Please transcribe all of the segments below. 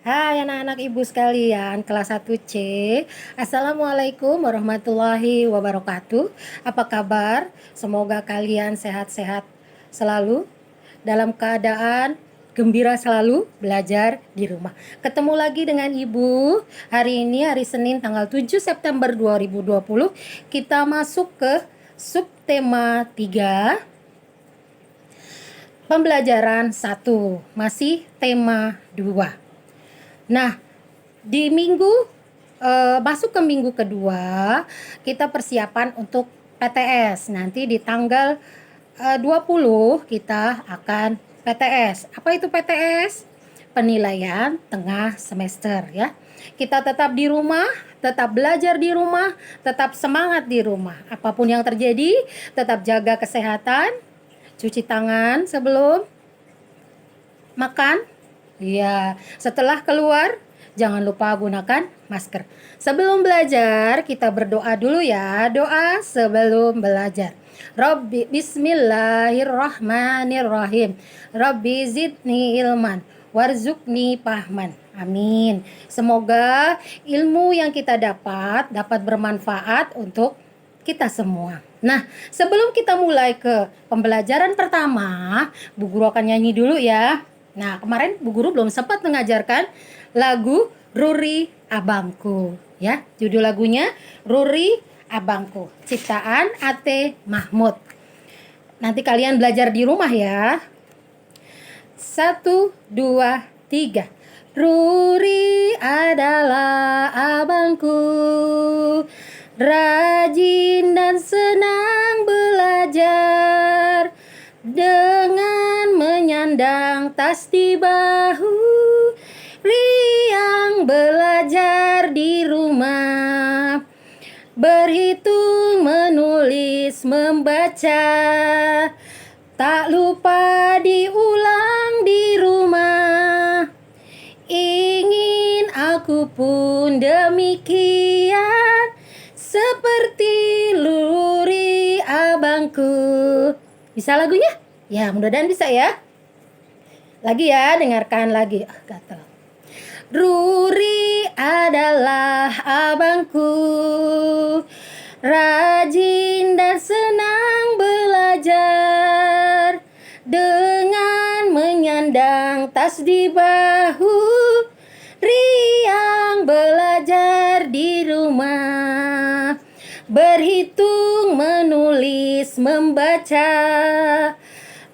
Hai anak-anak ibu sekalian, kelas 1C. Assalamualaikum warahmatullahi wabarakatuh. Apa kabar? Semoga kalian sehat-sehat selalu, dalam keadaan gembira selalu belajar di rumah. Ketemu lagi dengan ibu. Hari ini hari Senin tanggal 7 September 2020. Kita masuk ke subtema 3. Pembelajaran 1. Masih tema 2. Nah, di masuk ke minggu kedua, kita persiapan untuk PTS. Nanti di tanggal 20 kita akan PTS. Apa itu PTS? Penilaian tengah semester ya. Kita tetap di rumah, tetap belajar di rumah, tetap semangat di rumah. Apapun yang terjadi, tetap jaga kesehatan, cuci tangan sebelum makan. Iya, setelah keluar jangan lupa gunakan masker. Sebelum belajar kita berdoa dulu ya. Doa sebelum belajar. Rabbi bismillahirrahmanirrahim. Rabbi zidni ilman warzuqni fahman. Amin. Semoga ilmu yang kita dapat bermanfaat untuk kita semua. Nah, sebelum kita mulai ke pembelajaran pertama, Bu Guru akan nyanyi dulu ya. Nah, kemarin Bu Guru belum sempat mengajarkan lagu Ruri Abangku ya. Judul lagunya Ruri Abangku, ciptaan A.T. Mahmud. Nanti kalian belajar di rumah ya. 1, 2, 3. Ruri adalah abangku, rajin dan senang belajar, dengan menyandang tas di bahu, riang belajar di rumah, berhitung, menulis, membaca, tak lupa diulang di rumah. Ingin aku pun demikian, seperti Ruri abangku. Bisa lagunya? Ya, mudah-mudahan bisa ya. Lagi ya, dengarkan lagi. Gatal. Ruri adalah abangku, rajin dan senang belajar, dengan menyandang tas di bahu, riang belajar di rumah, berhitung, menulis, membaca,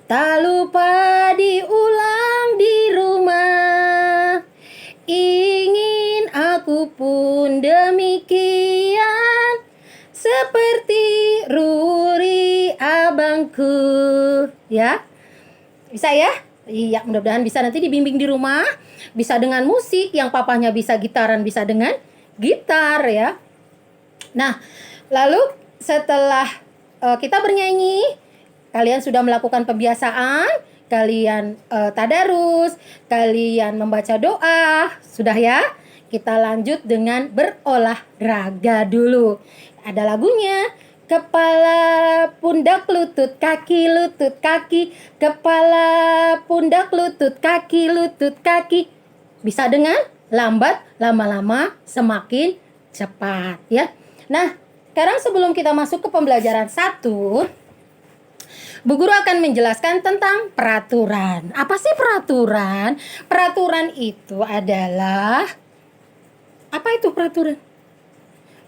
tak lupa diulang di rumah. Ingin aku pun demikian, seperti Ruri abangku. Ya, bisa ya? Iya, mudah-mudahan bisa. Nanti dibimbing di rumah. Bisa dengan musik, yang papanya bisa gitaran, bisa dengan gitar ya. Nah, lalu setelah kita bernyanyi, kalian sudah melakukan pembiasaan, kalian tadarus, kalian membaca doa, sudah ya? Kita lanjut dengan berolahraga dulu. Ada lagunya. Kepala, pundak, lutut, kaki, kepala, pundak, lutut, kaki. Bisa dengan lambat, lama-lama semakin cepat ya. Nah, sekarang sebelum kita masuk ke pembelajaran 1, Bu Guru akan menjelaskan tentang peraturan. Apa sih peraturan? Peraturan itu adalah, apa itu peraturan?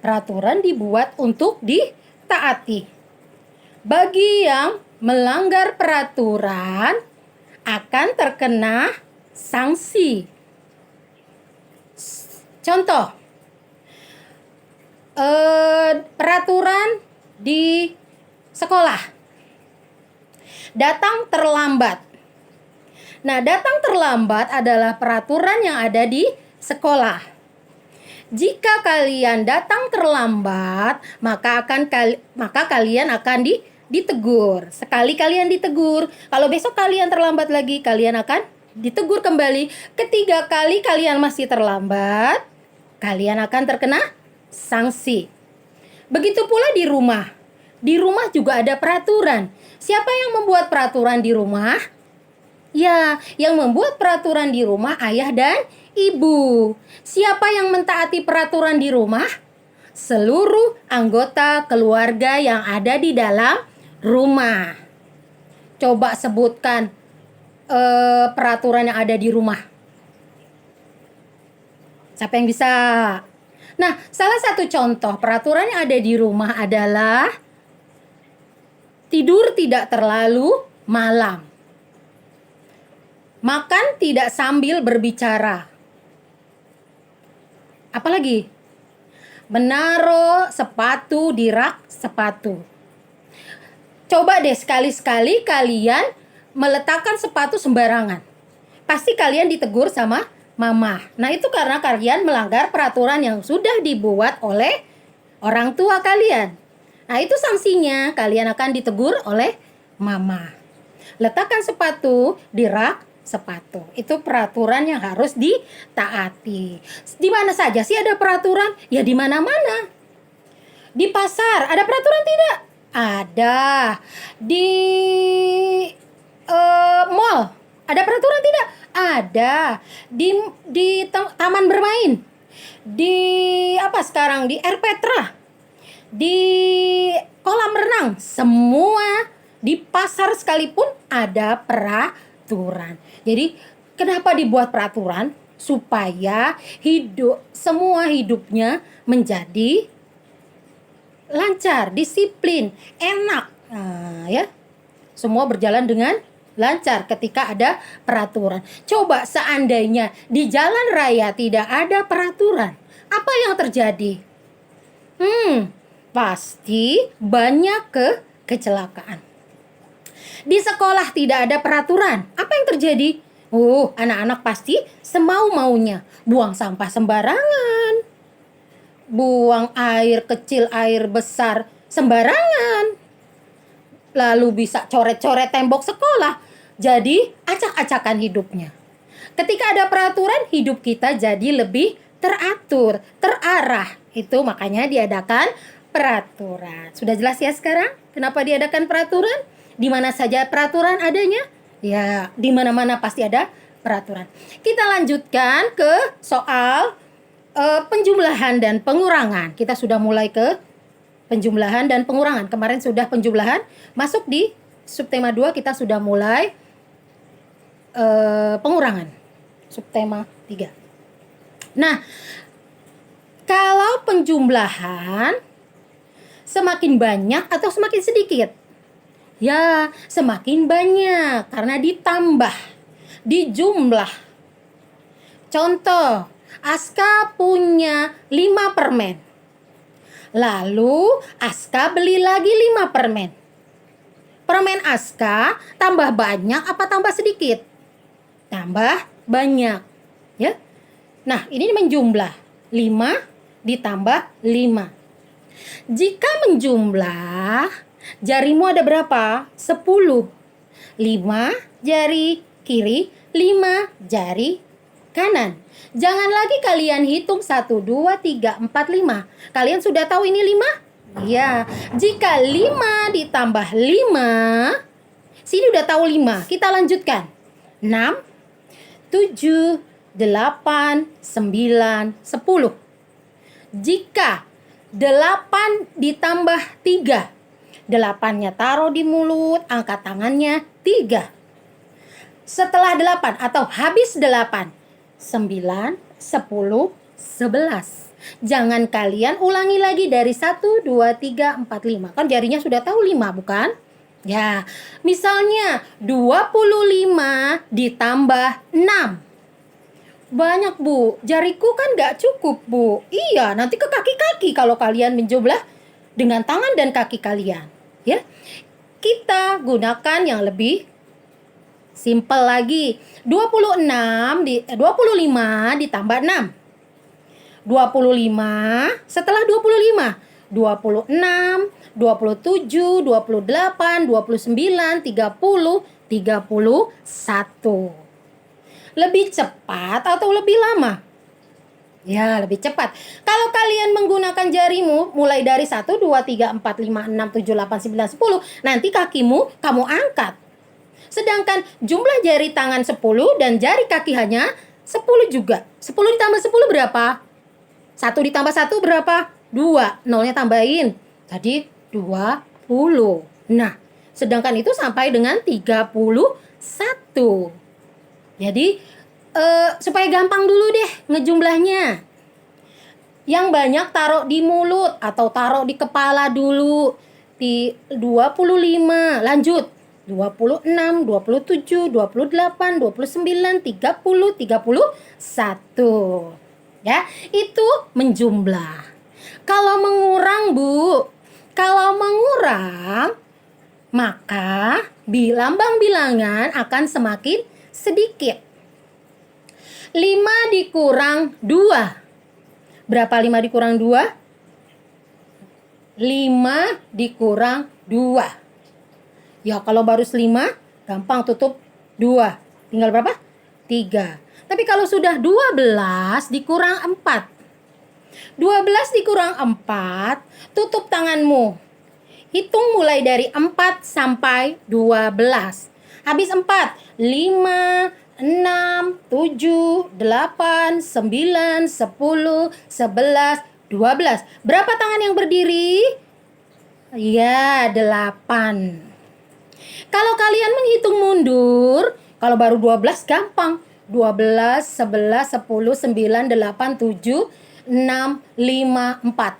Peraturan dibuat untuk ditaati. Bagi yang melanggar peraturan akan terkena sanksi. Contoh, peraturan di sekolah. Datang terlambat. Nah, datang terlambat adalah peraturan yang ada di sekolah. Jika kalian datang terlambat, maka kalian akan ditegur. Sekali kalian ditegur, kalau besok kalian terlambat lagi, kalian akan ditegur kembali. Ketiga kali kalian masih terlambat, kalian akan terkena sanksi. Begitu pula di rumah. Di rumah juga ada peraturan. Siapa yang membuat peraturan di rumah? Ya, yang membuat peraturan di rumah ayah dan ibu. Siapa yang mentaati peraturan di rumah? Seluruh anggota keluarga yang ada di dalam rumah. Coba sebutkan peraturan yang ada di rumah. Siapa yang bisa? Nah, salah satu contoh peraturan yang ada di rumah adalah tidur tidak terlalu malam. Makan tidak sambil berbicara. Apalagi? Menaruh sepatu di rak sepatu. Coba deh sekali-sekali kalian meletakkan sepatu sembarangan. Pasti kalian ditegur sama mama. Nah, itu karena kalian melanggar peraturan yang sudah dibuat oleh orang tua kalian. Nah, itu sanksinya, kalian akan ditegur oleh mama. Letakkan sepatu di rak sepatu. Itu peraturan yang harus ditaati. Di mana saja sih ada peraturan? Ya di mana-mana. Di pasar ada peraturan tidak? Ada. Di mall ada peraturan tidak? Ada. Di taman bermain. Di apa sekarang? Di Air Petra. Di kolam renang. Semua di pasar sekalipun ada peraturan. Jadi kenapa dibuat peraturan? Supaya semua hidupnya menjadi lancar, disiplin, enak. Nah, ya. Semua berjalan dengan lancar ketika ada peraturan. Coba seandainya di jalan raya tidak ada peraturan, apa yang terjadi? Pasti banyak kecelakaan. Di sekolah tidak ada peraturan, apa yang terjadi? Anak-anak pasti semau-maunya buang sampah sembarangan, buang air kecil, air besar sembarangan, lalu bisa coret-coret tembok sekolah. Jadi acak-acakan hidupnya. Ketika ada peraturan, hidup kita jadi lebih teratur, terarah. Itu makanya diadakan peraturan. Sudah jelas ya sekarang kenapa diadakan peraturan? Di mana saja peraturan adanya? Ya, di mana-mana pasti ada peraturan. Kita lanjutkan ke soal penjumlahan dan pengurangan. Kita sudah mulai ke penjumlahan dan pengurangan. Kemarin sudah penjumlahan, masuk di subtema 2 kita sudah mulai pengurangan. Subtema 3. Nah, kalau penjumlahan semakin banyak atau semakin sedikit? Ya, semakin banyak karena ditambah, dijumlah. Contoh, Aska punya 5 permen. Lalu Aska beli lagi 5 permen. Permen Aska tambah banyak apa tambah sedikit? Tambah banyak, ya. Nah, ini menjumlah. 5 ditambah 5. Jika menjumlah, jarimu ada berapa? 10. 5 jari kiri, 5 jari kanan. Jangan lagi kalian hitung 1, 2, 3, 4, 5. Kalian sudah tahu ini 5? Ya, jika 5 ditambah 5, sini udah tahu 5. Kita lanjutkan. 6, 7, 8, 9, 10. Jika 8 ditambah 3, 8-nya taruh di mulut, angkat tangannya 3. Setelah 8 atau habis 8, 9, 10, 11. Jangan kalian ulangi lagi dari 1, 2, 3, 4, 5. Kan jarinya sudah tahu 5, bukan? Ya, misalnya 25 ditambah 6. Banyak, Bu. Jariku kan gak cukup, Bu. Iya, nanti ke kaki-kaki kalau kalian menjumlah dengan tangan dan kaki kalian. Ya, kita gunakan yang lebih simple lagi. 25 ditambah 6. 25 setelah 25. 26, 27, 28, 29, 30, 31. Lebih cepat atau lebih lama? Ya, lebih cepat. Kalau kalian menggunakan jarimu mulai dari 1, 2, 3, 4, 5, 6, 7, 8, 9, 10, nanti kakimu kamu angkat. Sedangkan jumlah jari tangan 10 dan jari kaki hanya 10 juga. 10 ditambah 10 berapa? 1 ditambah 1 berapa? 2. Nolnya tambahin. Tadi 20. Nah, sedangkan itu sampai dengan 31. Jadi, supaya gampang dulu deh ngejumlahnya. Yang banyak taruh di mulut atau taruh di kepala dulu. 25. Lanjut. 26, 27, 28, 29, 30, 31. Ya, itu menjumlah. Kalau mengurang, Bu. Kalau mengurang, maka lambang bilangan akan semakin sedikit. 5 dikurang 2. Berapa 5 dikurang 2? 5 dikurang 2. Ya kalau baru 5, gampang tutup 2. Tinggal berapa? 3. Tapi kalau sudah 12 dikurang 4. 12 dikurang 4, tutup tanganmu. Hitung mulai dari 4 sampai 12. Habis 4, 5, 6, 7, 8, 9, 10, 11, 12. Berapa tangan yang berdiri? Ya, 8. Kalau kalian menghitung mundur, kalau baru 12 gampang. 12, 11, 10, 9, 8, 7, 6, 5, 4.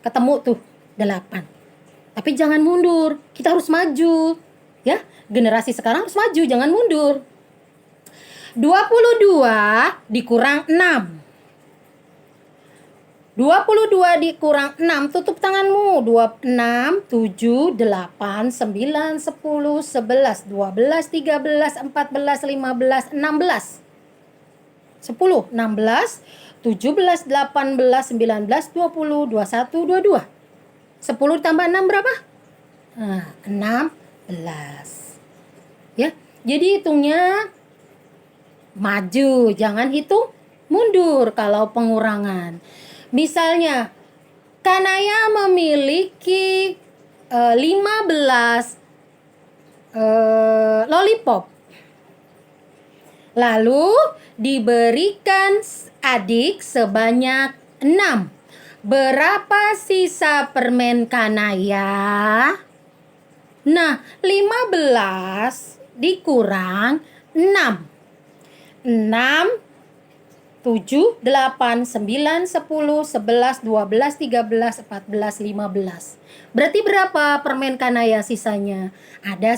Ketemu tuh 8. Tapi jangan mundur, kita harus maju. Ya, generasi sekarang harus maju, jangan mundur. 22 dikurang 6. 22 dikurang 6, tutup tanganmu. 26, 7, 8, 9, 10, 11, 12, 13, 14, 15, 16. 10, 16, 17, 18, 19, 20, 21, 22. 10 tambah 6 berapa? 16. Ya, jadi hitungnya maju, jangan hitung mundur kalau pengurangan. Misalnya, Kanaya memiliki 15 lollipop. Lalu diberikan adik sebanyak 6. Berapa sisa permen Kanaya? Nah, 15 dikurang 6. 6, 7, 8, 9, 10, 11, 12, 13, 14, 15. Berarti berapa permen Kanaya sisanya? Ada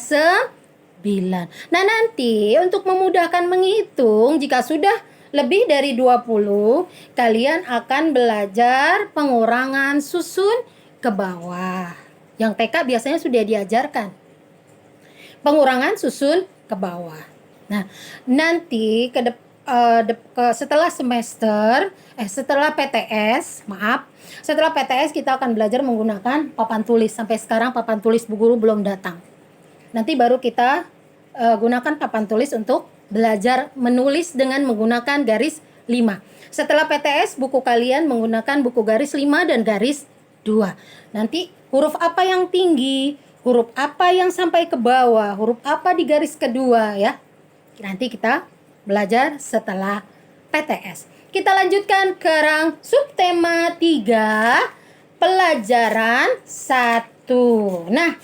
9. Nah, nanti untuk memudahkan menghitung, jika sudah lebih dari 20, kalian akan belajar pengurangan susun ke bawah. Yang TK biasanya sudah diajarkan. Pengurangan susun ke bawah. Nah, nanti setelah setelah PTS, setelah PTS kita akan belajar menggunakan papan tulis. Sampai sekarang papan tulis Bu Guru belum datang. Nanti baru kita gunakan papan tulis untuk belajar menulis dengan menggunakan garis 5. Setelah PTS, buku kalian menggunakan buku garis 5 dan garis 2. Nanti huruf apa yang tinggi, huruf apa yang sampai ke bawah, huruf apa di garis kedua ya. Nanti kita belajar setelah PTS. Kita lanjutkan sekarang subtema 3, pelajaran 1. Nah,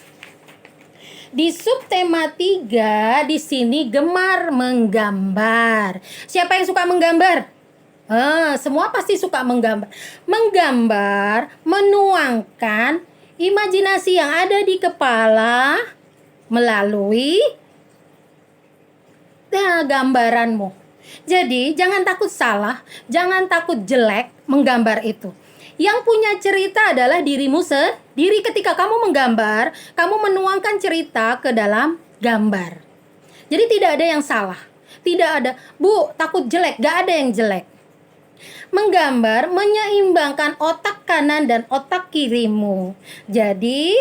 di subtema 3 di sini gemar menggambar. Siapa yang suka menggambar? Semua pasti suka menggambar. Menggambar, menuangkan imajinasi yang ada di kepala melalui gambaranmu. Jadi jangan takut salah, jangan takut jelek menggambar itu. Yang punya cerita adalah dirimu sendiri. Ketika kamu menggambar, kamu menuangkan cerita ke dalam gambar. Jadi tidak ada yang salah. Tidak ada, Bu, takut jelek, gak ada yang jelek. Menggambar menyeimbangkan otak kanan dan otak kirimu. Jadi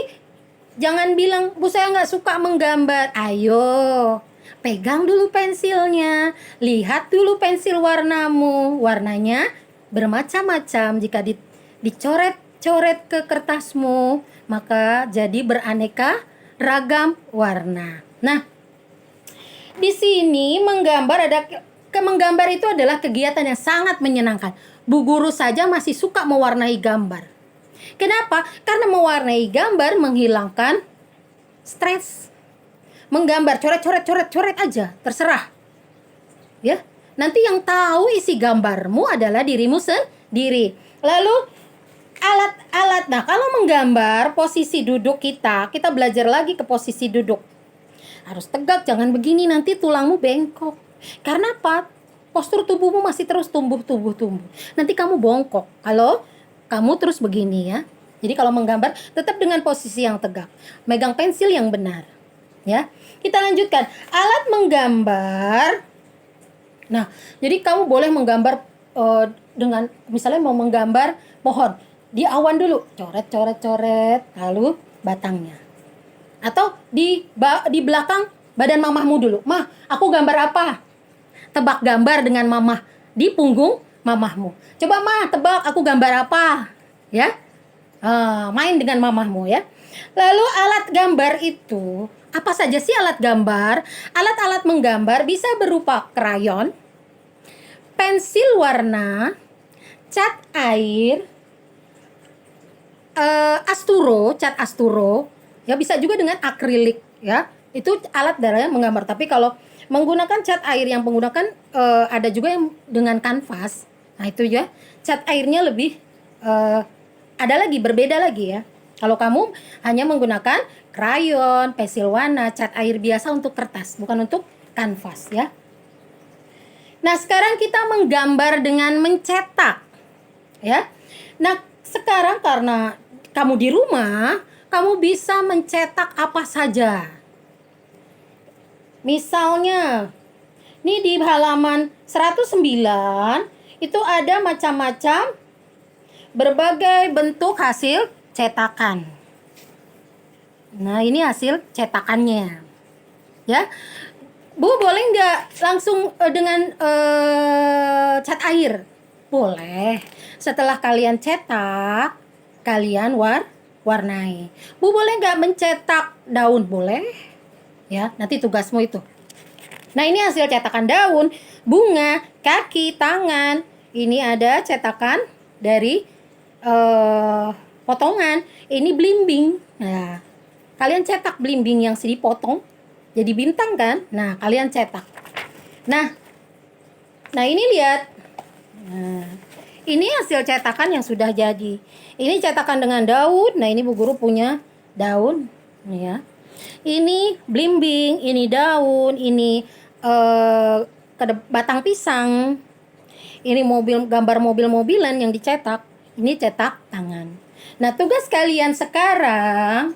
jangan bilang, Bu saya gak suka menggambar. Ayo, pegang dulu pensilnya, lihat dulu pensil warnamu. Warnanya bermacam-macam. Jika dicoret-coret ke kertasmu, maka jadi beraneka ragam warna. Nah, Di sini menggambar menggambar itu adalah kegiatan yang sangat menyenangkan. Bu guru saja masih suka mewarnai gambar. Kenapa? Karena mewarnai gambar menghilangkan stres. Menggambar coret aja, terserah. Ya. Nanti yang tahu isi gambarmu adalah dirimu sendiri. Lalu alat-alat. Nah, kalau menggambar posisi duduk kita belajar lagi ke posisi duduk. Harus tegak, jangan begini, nanti tulangmu bengkok. Karena apa? Postur tubuhmu masih terus tumbuh. Nanti kamu bongkok kalau kamu terus begini ya. Jadi kalau menggambar tetap dengan posisi yang tegak. Megang pensil yang benar. Ya. Kita lanjutkan. Alat menggambar. Nah, jadi kamu boleh menggambar dengan misalnya mau menggambar pohon. Di awan dulu, coret, lalu batangnya. Atau di belakang badan mamahmu dulu. Mah, aku gambar apa? Tebak gambar dengan mamah di punggung mamahmu. Coba mah tebak aku gambar apa? Ya, main dengan mamahmu ya. Lalu alat gambar itu apa saja sih alat gambar? Alat-alat menggambar bisa berupa krayon, pensil warna, cat air, cat asturo, ya bisa juga dengan akrilik ya. Itu alat dalam menggambar. Tapi kalau menggunakan cat air yang menggunakan ada juga yang dengan kanvas. Nah itu ya, cat airnya lebih ada lagi, berbeda lagi ya. Kalau kamu hanya menggunakan krayon, pensil warna, cat air biasa untuk kertas, bukan untuk kanvas ya. Nah sekarang kita menggambar dengan mencetak ya. Nah sekarang karena kamu di rumah, kamu bisa mencetak apa saja. Misalnya, ini di halaman 109 itu ada macam-macam berbagai bentuk hasil cetakan. Nah, ini hasil cetakannya. Ya. Bu, boleh nggak langsung dengan cat air? Boleh. Setelah kalian cetak, kalian warnai. Bu, boleh nggak mencetak daun? Boleh. Ya, nanti tugasmu itu. Nah, ini hasil cetakan daun, bunga, kaki, tangan. Ini ada cetakan dari potongan. Ini belimbing. Nah, kalian cetak belimbing yang dipotong jadi bintang kan? Nah, kalian cetak. Nah ini lihat. Nah, ini hasil cetakan yang sudah jadi. Ini cetakan dengan daun. Nah, ini Bu Guru punya daun, ya. Ini belimbing, ini daun, ini batang pisang. Ini gambar mobil-mobilan yang dicetak. Ini cetak tangan. Nah, tugas kalian sekarang,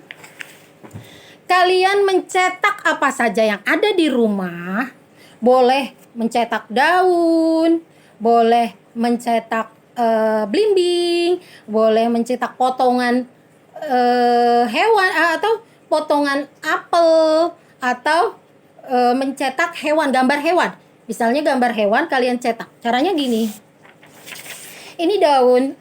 kalian mencetak apa saja yang ada di rumah. Boleh mencetak daun, boleh mencetak belimbing, boleh mencetak potongan hewan atau potongan apel, atau mencetak hewan, gambar hewan. Misalnya gambar hewan kalian cetak. Caranya gini. Ini daun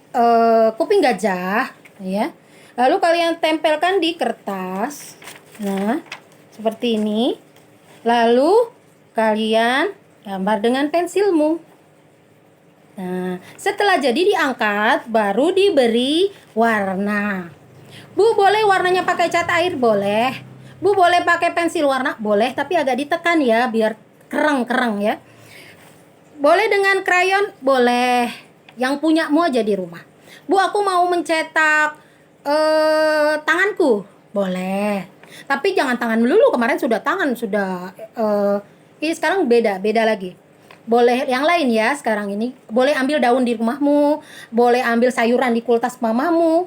kuping gajah, ya. Lalu kalian tempelkan di kertas. Nah, seperti ini. Lalu kalian gambar dengan pensilmu. Nah, setelah jadi diangkat, baru diberi warna. Bu, boleh warnanya pakai cat air? Boleh. Bu, boleh pakai pensil warna? Boleh, tapi agak ditekan ya, biar kereng ya. Boleh dengan krayon? Boleh. Yang punyamu aja di rumah. Bu, aku mau mencetak tanganku. Boleh. Tapi jangan tangan dulu, kemarin sudah tangan, sudah ini sekarang beda lagi. Boleh yang lain ya sekarang ini. Boleh ambil daun di rumahmu, boleh ambil sayuran di kulkas mamamu.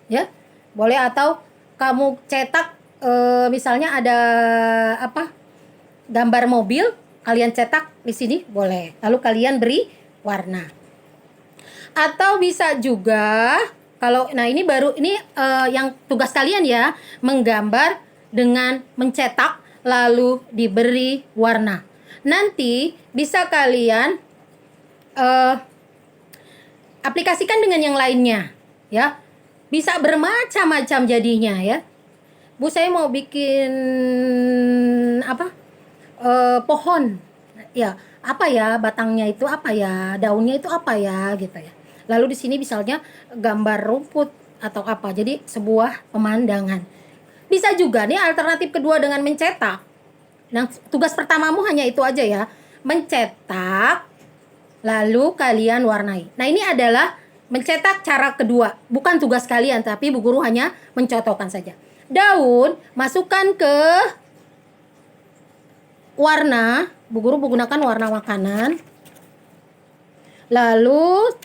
Ya. Boleh, atau kamu cetak misalnya ada apa? Gambar mobil, kalian cetak di sini, boleh. Lalu kalian beri warna. Atau bisa juga kalau ini baru ini yang tugas kalian ya, menggambar dengan mencetak lalu diberi warna. Nanti bisa kalian aplikasikan dengan yang lainnya ya. Bisa bermacam-macam jadinya ya. Bu, saya mau bikin apa? pohon. Ya, apa ya batangnya itu apa ya, daunnya itu apa ya gitu ya. Lalu di sini misalnya gambar rumput atau apa. Jadi sebuah pemandangan. Bisa juga nih alternatif kedua dengan mencetak. Nah, tugas pertamamu hanya itu aja ya. Mencetak lalu kalian warnai. Nah, ini adalah mencetak cara kedua. Bukan tugas kalian, tapi Bu Guru hanya mencontohkan saja. Daun masukkan ke warna. Bu Guru menggunakan warna makanan. Lalu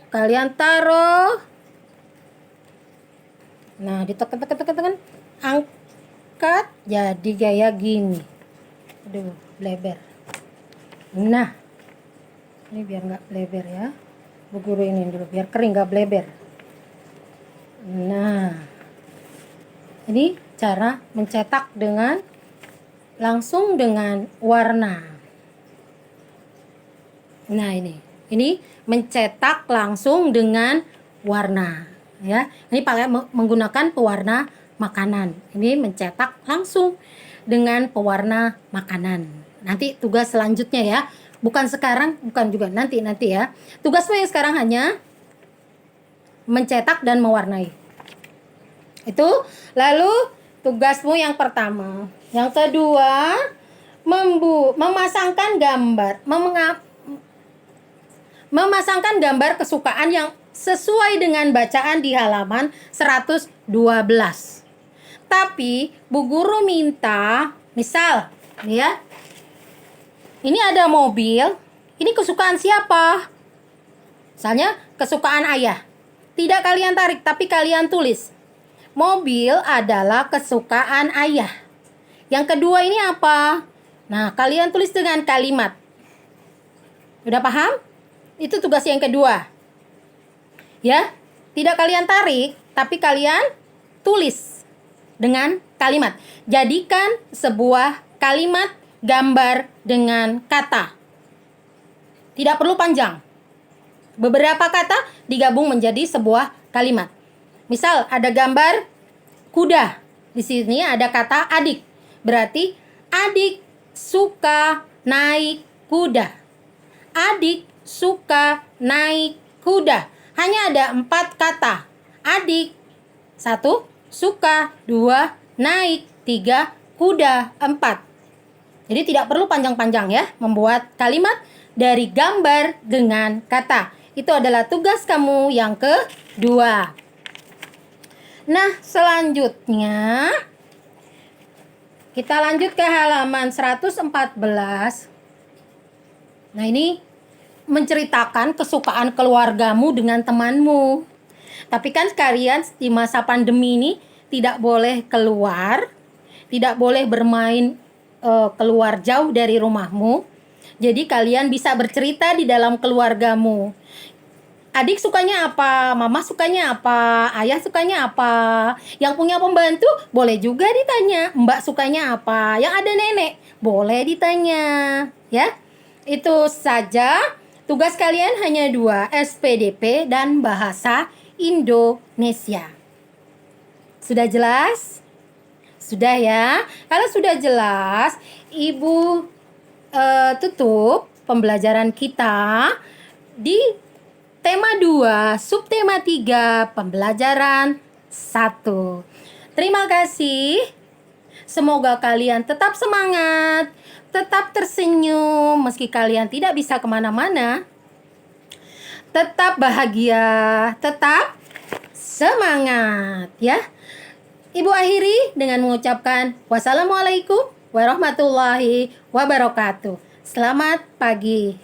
kalian taruh. Nah, ditekan. Angkat jadi gaya gini. Aduh, bleber. Nah, ini biar nggak bleber ya. Bu Guru ini dulu biar kering nggak bleber. Nah, ini cara mencetak dengan langsung dengan warna. Nah, ini mencetak langsung dengan warna ya. Ini pakai menggunakan pewarna makanan. Ini mencetak langsung dengan pewarna makanan. Nanti tugas selanjutnya ya. Bukan sekarang, bukan juga nanti ya. Tugasmu yang sekarang hanya mencetak dan mewarnai. Itu. Lalu tugasmu yang pertama. Yang kedua, memasangkan gambar. Memasangkan gambar kesukaan yang sesuai dengan bacaan di halaman 112. Tapi Bu Guru minta, misal nih ya. Ini ada mobil, ini kesukaan siapa? Misalnya kesukaan ayah. Tidak kalian tarik, tapi kalian tulis. Mobil adalah kesukaan ayah. Yang kedua ini apa? Nah, kalian tulis dengan kalimat. Udah paham? Itu tugas yang kedua. Ya, tidak kalian tarik, tapi kalian tulis dengan kalimat. Jadikan sebuah kalimat gambar dengan kata. Tidak perlu panjang. Beberapa kata digabung menjadi sebuah kalimat. Misal ada gambar kuda. Di sini ada kata adik. Berarti adik suka naik kuda. Adik suka naik kuda. Hanya ada 4 kata. Adik 1 suka, 2 naik, 3 kuda, 4. Jadi tidak perlu panjang-panjang ya, membuat kalimat dari gambar dengan kata. Itu adalah tugas kamu yang kedua. Nah, selanjutnya kita lanjut ke halaman 114. Nah, ini menceritakan kesukaan keluargamu dengan temanmu. Tapi kan kalian di masa pandemi ini tidak boleh keluar, tidak boleh bermain keluar jauh dari rumahmu. Jadi kalian bisa bercerita di dalam keluargamu. Adik sukanya apa? Mama sukanya apa? Ayah sukanya apa? Yang punya pembantu boleh juga ditanya. Mbak sukanya apa? Yang ada nenek boleh ditanya. Ya, itu saja. Tugas kalian hanya 2, SPDP dan bahasa Indonesia. Sudah jelas? Sudah ya? Kalau sudah jelas, Ibu tutup pembelajaran kita di tema 2, subtema 3, pembelajaran 1. Terima kasih. Semoga kalian tetap semangat, tetap tersenyum meski kalian tidak bisa kemana-mana. Tetap bahagia, tetap semangat ya. Ibu akhiri dengan mengucapkan wassalamualaikum warahmatullahi wabarakatuh. Selamat pagi.